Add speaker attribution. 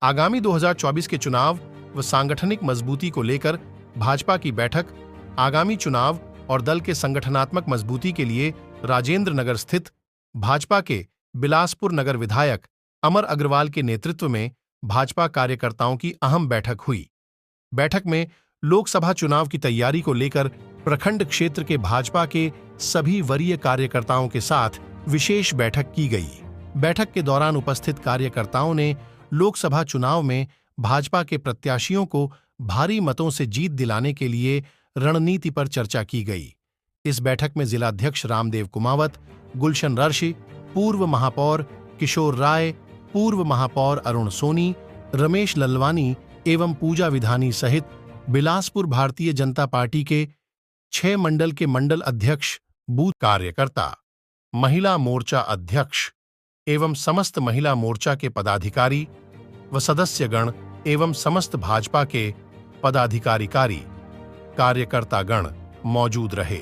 Speaker 1: आगामी 2024 के चुनाव व सांगठनिक मजबूती को लेकर भाजपा की बैठक। आगामी चुनाव और दल के संगठनात्मक मजबूती के लिए राजेंद्र नगर स्थित भाजपा के बिलासपुर नगर विधायक अमर अग्रवाल के नेतृत्व में भाजपा कार्यकर्ताओं की अहम बैठक हुई। बैठक में लोकसभा चुनाव की तैयारी को लेकर प्रखंड क्षेत्र के भाजपा के सभी वरीय कार्यकर्ताओं के साथ विशेष बैठक की गई। बैठक के दौरान उपस्थित कार्यकर्ताओं ने लोकसभा चुनाव में भाजपा के प्रत्याशियों को भारी मतों से जीत दिलाने के लिए रणनीति पर चर्चा की गई। इस बैठक में जिलाध्यक्ष रामदेव कुमावत, गुलशन रर्शी, पूर्व महापौर किशोर राय, पूर्व महापौर अरुण सोनी, रमेश ललवानी एवं पूजा विधानी सहित बिलासपुर भारतीय जनता पार्टी के 6 मंडल के मंडल अध्यक्ष, बूथ कार्यकर्ता, महिला मोर्चा अध्यक्ष एवं समस्त महिला मोर्चा के पदाधिकारी व सदस्यगण एवं समस्त भाजपा के पदाधिकारी कार्यकर्तागण मौजूद रहे।